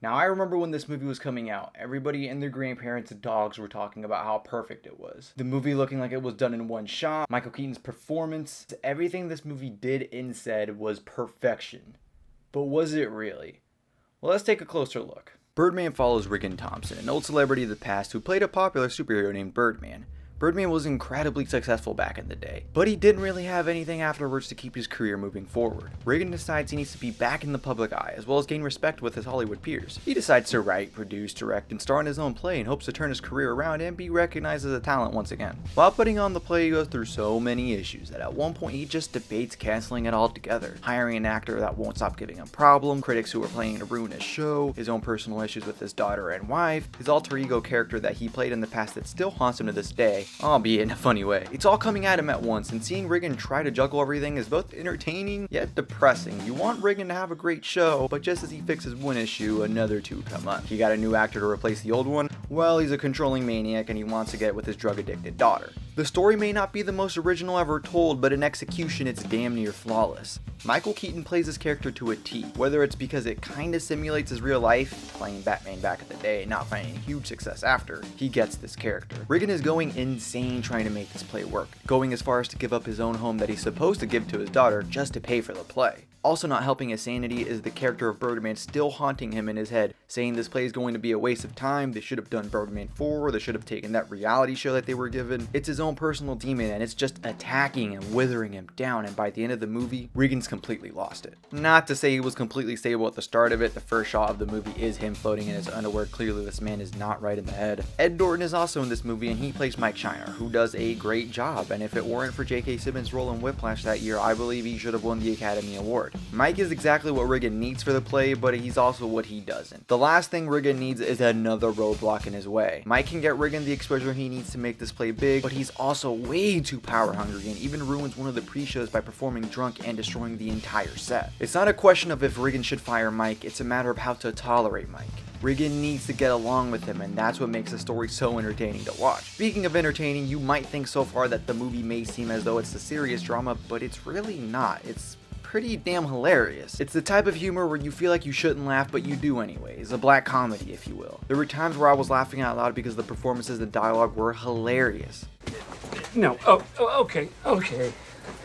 Now, I remember when this movie was coming out, everybody and their grandparents and dogs were talking about how perfect it was. The movie looking like it was done in one shot, Michael Keaton's performance, everything this movie did and said was perfection. But was it really? Well, let's take a closer look. Birdman follows Regan Thompson, an old celebrity of the past who played a popular superhero named Birdman. Birdman was incredibly successful back in the day, but he didn't really have anything afterwards to keep his career moving forward. Regan decides he needs to be back in the public eye, as well as gain respect with his Hollywood peers. He decides to write, produce, direct, and star in his own play in hopes to turn his career around and be recognized as a talent once again. While putting on the play, he goes through so many issues that at one point he just debates canceling it altogether, hiring an actor that won't stop giving him problems, critics who are planning to ruin his show, his own personal issues with his daughter and wife, his alter ego character that he played in the past that still haunts him to this day, albeit in a funny way. It's all coming at him at once, and seeing Regan try to juggle everything is both entertaining yet depressing. You want Regan to have a great show, but just as he fixes one issue, another two come up. He got a new actor to replace the old one. Well, he's a controlling maniac and he wants to get with his drug-addicted daughter. The story may not be the most original ever told, but in execution it's damn near flawless. Michael Keaton plays his character to a T, whether it's because it kinda simulates his real life, playing Batman back in the day and not finding huge success after, he gets this character. Regan is going insane trying to make this play work, going as far as to give up his own home that he's supposed to give to his daughter just to pay for the play. Also not helping his sanity is the character of Birdman still haunting him in his head, saying this play is going to be a waste of time, they should have done Birdman 4, they should have taken that reality show that they were given. It's his own personal demon and it's just attacking and withering him down, and by the end of the movie, Regan's completely lost it. Not to say he was completely stable at the start of it, the first shot of the movie is him floating in his underwear, clearly this man is not right in the head. Ed Norton is also in this movie and he plays Mike Shiner, who does a great job, and if it weren't for J.K. Simmons' role in Whiplash that year, I believe he should have won the Academy Award. Mike is exactly what Regan needs for the play, but he's also what he doesn't. The last thing Regan needs is another roadblock in his way. Mike can get Regan the exposure he needs to make this play big, but he's also way too power hungry and even ruins one of the pre-shows by performing drunk and destroying the entire set. It's not a question of if Regan should fire Mike, it's a matter of how to tolerate Mike. Regan needs to get along with him, and that's what makes the story so entertaining to watch. Speaking of entertaining, you might think so far that the movie may seem as though it's a serious drama, but it's really not. It's pretty damn hilarious. It's the type of humor where you feel like you shouldn't laugh, but you do anyways. A black comedy, if you will. There were times where I was laughing out loud because the performances and dialogue were hilarious. No, okay.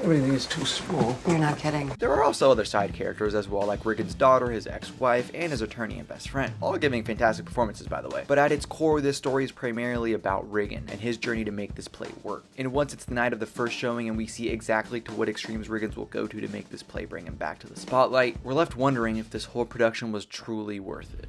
Everything is too small. You're not kidding. There are also other side characters as well, like Regan's daughter, his ex-wife, and his attorney and best friend, all giving fantastic performances by the way. But at its core, this story is primarily about Regan and his journey to make this play work. And once it's the night of the first showing and we see exactly to what extremes Regan's will go to make this play bring him back to the spotlight, we're left wondering if this whole production was truly worth it.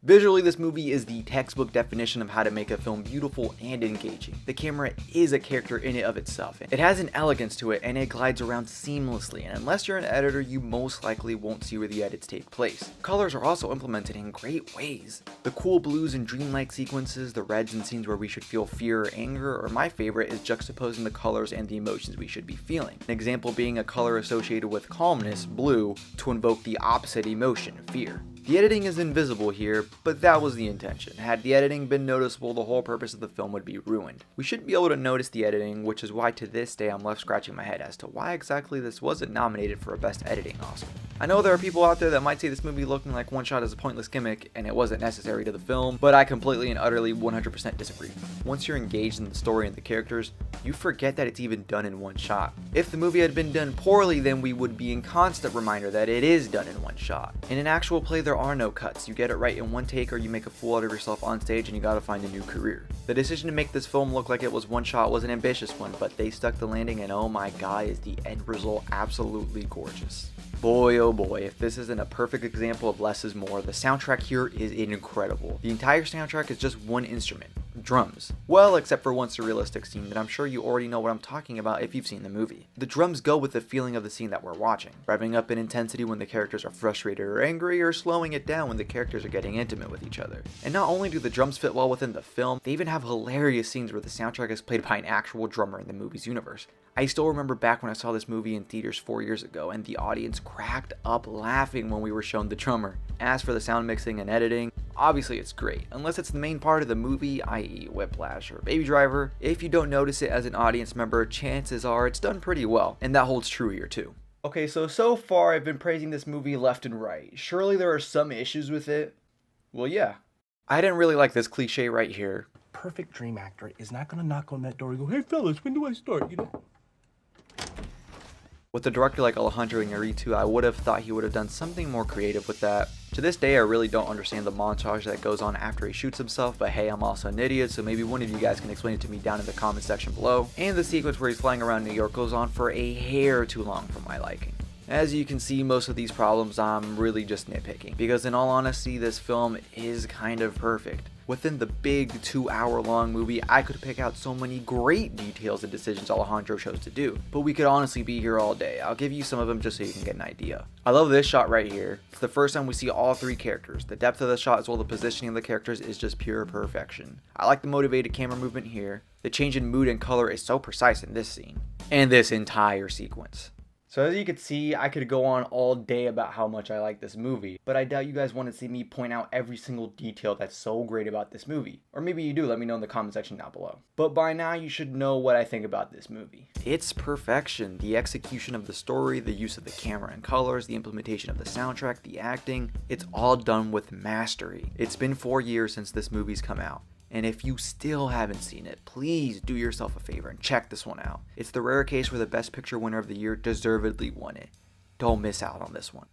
Visually, this movie is the textbook definition of how to make a film beautiful and engaging. The camera is a character in and of itself. It has an elegance to it and it glides around seamlessly, and unless you're an editor, you most likely won't see where the edits take place. Colors are also implemented in great ways. The cool blues and dreamlike sequences, the reds in scenes where we should feel fear or anger, or my favorite is juxtaposing the colors and the emotions we should be feeling. An example being a color associated with calmness, blue, to invoke the opposite emotion, fear. The editing is invisible here, but that was the intention. Had the editing been noticeable, the whole purpose of the film would be ruined. We should be able to notice the editing, which is why to this day I'm left scratching my head as to why exactly this wasn't nominated for a Best Editing Oscar. I know there are people out there that might say this movie looking like one shot is a pointless gimmick and it wasn't necessary to the film, but I completely and utterly 100% disagree. Once you're engaged in the story and the characters, you forget that it's even done in one shot. If the movie had been done poorly, then we would be in constant reminder that it is done in one shot. In an actual play, there are no cuts. You get it right in one take or you make a fool out of yourself on stage and you gotta find a new career. The decision to make this film look like it was one shot was an ambitious one, but they stuck the landing, and oh my god, is the end result absolutely gorgeous. Boy oh boy, if this isn't a perfect example of less is more, the soundtrack here is incredible. The entire soundtrack is just one instrument. Drums. Well, except for one surrealistic scene that I'm sure you already know what I'm talking about if you've seen the movie. The drums go with the feeling of the scene that we're watching, revving up in intensity when the characters are frustrated or angry, or slowing it down when the characters are getting intimate with each other. And not only do the drums fit well within the film, they even have hilarious scenes where the soundtrack is played by an actual drummer in the movie's universe. I still remember back when I saw this movie in theaters 4 years ago and the audience cracked up laughing when we were shown the drummer. As for the sound mixing and editing, obviously it's great, unless it's the main part of the movie, i.e. Whiplash or Baby Driver. If you don't notice it as an audience member, chances are it's done pretty well, and that holds true here too. Okay, so far I've been praising this movie left and right. Surely there are some issues with it? Well, yeah. I didn't really like this cliche right here. Perfect dream actor is not gonna knock on that door and go, "Hey fellas, when do I start?" With a director like Alejandro Iñárritu, I would have thought he would have done something more creative with that. To this day, I really don't understand the montage that goes on after he shoots himself, but hey, I'm also an idiot, so maybe one of you guys can explain it to me down in the comment section below. And the sequence where he's flying around New York goes on for a hair too long for my liking. As you can see, most of these problems I'm really just nitpicking, because in all honesty, this film is kind of perfect. Within the big 2-hour long movie, I could pick out so many great details and decisions Alejandro chose to do, but we could honestly be here all day. I'll give you some of them just so you can get an idea. I love this shot right here. It's the first time we see all 3 characters. The depth of the shot as well as the positioning of the characters is just pure perfection. I like the motivated camera movement here. The change in mood and color is so precise in this scene, and this entire sequence. So as you can see, I could go on all day about how much I like this movie, but I doubt you guys want to see me point out every single detail that's so great about this movie. Or maybe you do, let me know in the comment section down below. But by now you should know what I think about this movie. It's perfection. The execution of the story, the use of the camera and colors, the implementation of the soundtrack, the acting, it's all done with mastery. It's been 4 years since this movie's come out. And if you still haven't seen it, please do yourself a favor and check this one out. It's the rare case where the Best Picture winner of the year deservedly won it. Don't miss out on this one.